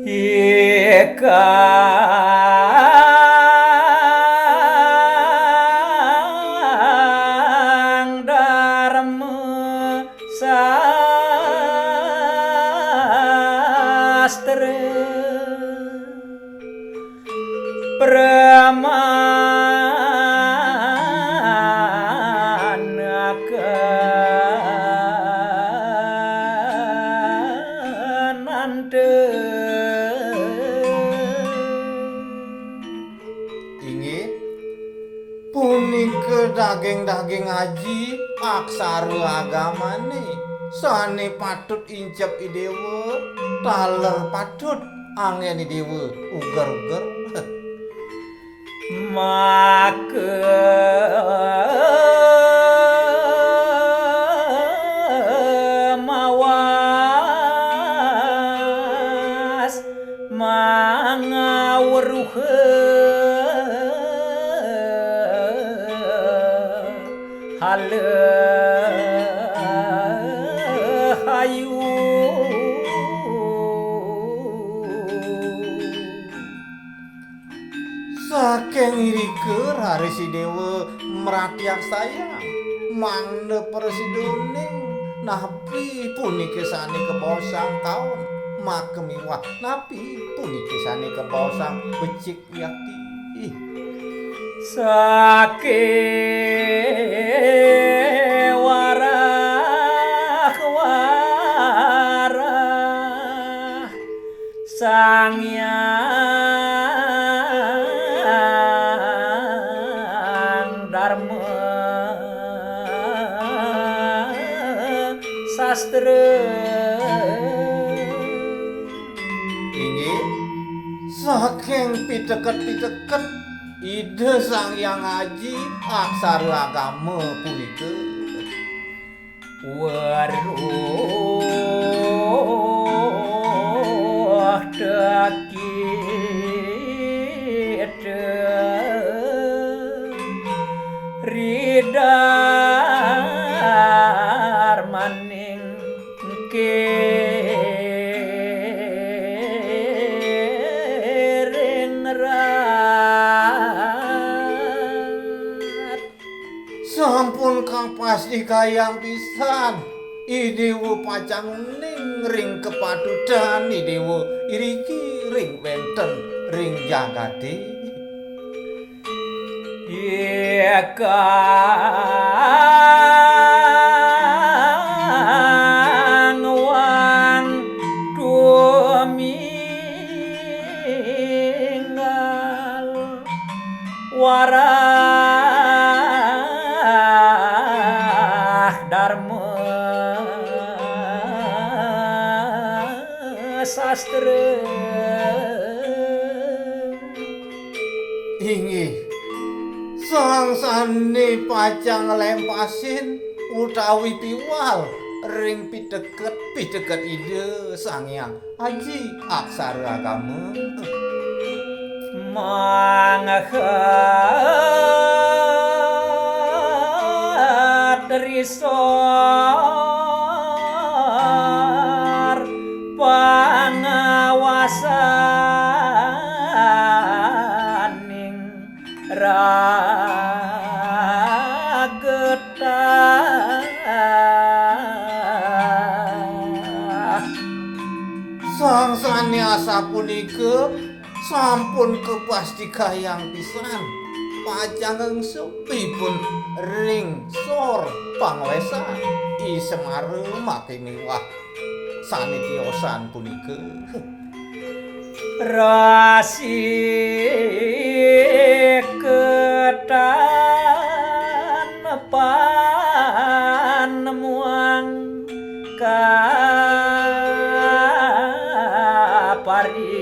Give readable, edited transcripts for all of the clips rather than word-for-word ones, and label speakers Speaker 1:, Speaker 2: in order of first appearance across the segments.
Speaker 1: Ikang Dharma Sastra
Speaker 2: Inggih punika daging-daging aji aksara agamane sane patut incep idewa taler patut angeni dewa uger-uger
Speaker 1: maka mawas mangawruh hayu
Speaker 2: saking irike Harisi Dewa mratyak sayang mangda persiduning napi puniki sane kebosang taun makemiwah napi puniki sane kebosang becik yakti
Speaker 1: warah sang Hyang Dharma Sastra
Speaker 2: inggih saking piteket-piteket ide Sang Hyang Aji aksara agama punika
Speaker 1: waruh dakit ridar maning kering rat
Speaker 2: sampun kapas dikayang pisan idewa pacang ning ring kepadudan idewa iriki ring wenten ring jagade
Speaker 1: Ikang wang duminggal warah Dharma Sastra
Speaker 2: inggih sangsane pacang lempasin utawi piwal ring piteket ide Sang Hyang Aji aksara agama
Speaker 1: manghat risor pangawasaning ragetah
Speaker 2: sangsane asa punika sampun kepasti kayang pisan pacang sepipun ring sor panglesan I Semar makemiwah sanitiosan punika
Speaker 1: rasi ketan panemuang paripurna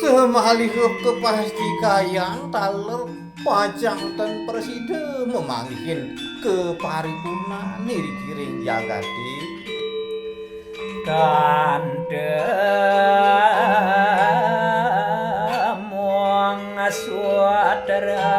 Speaker 2: semalih kepasti kayang taler pacang ten presida memangkin ke paripurna nirikiring jagati
Speaker 1: kandemong swadara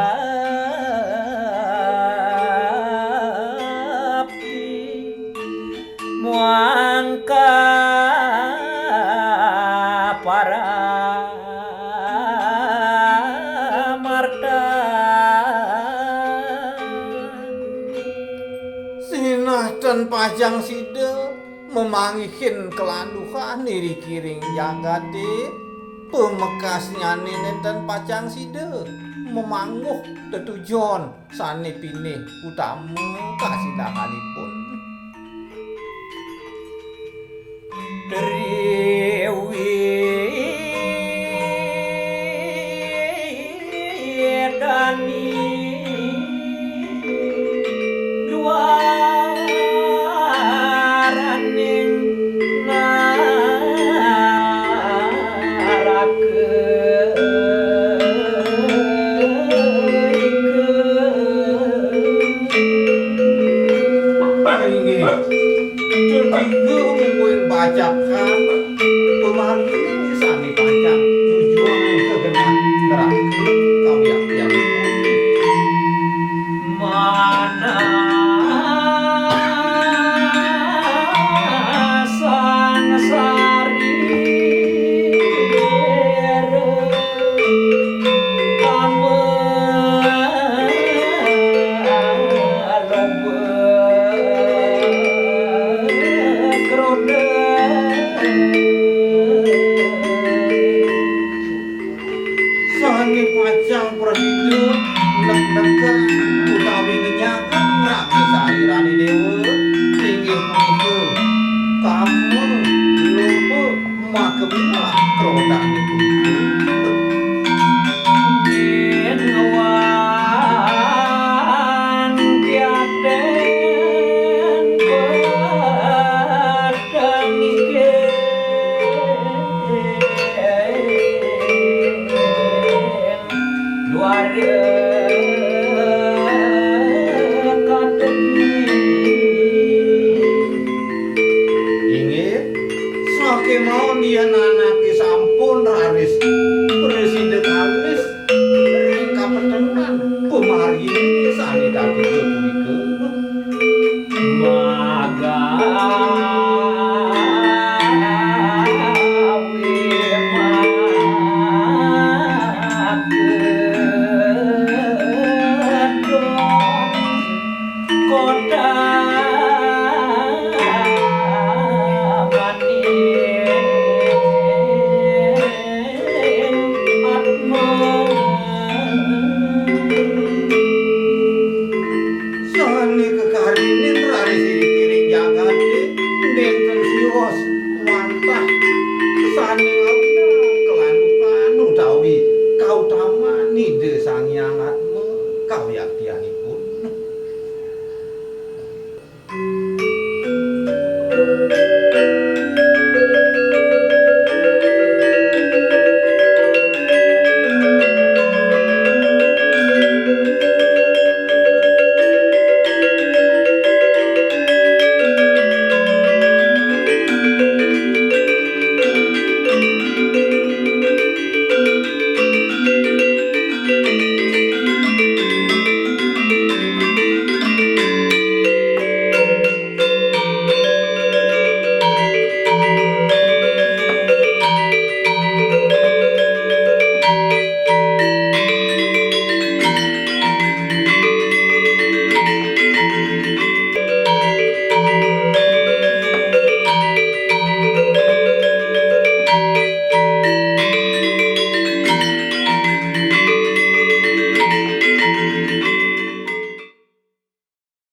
Speaker 2: Dinten Pajang Sida memanggihin kelanduhan niri kiring jagati pemekasnya dinten Pajang Sida memangguh tetujon sani pinih utama kasidahanipun
Speaker 1: Dewi Dani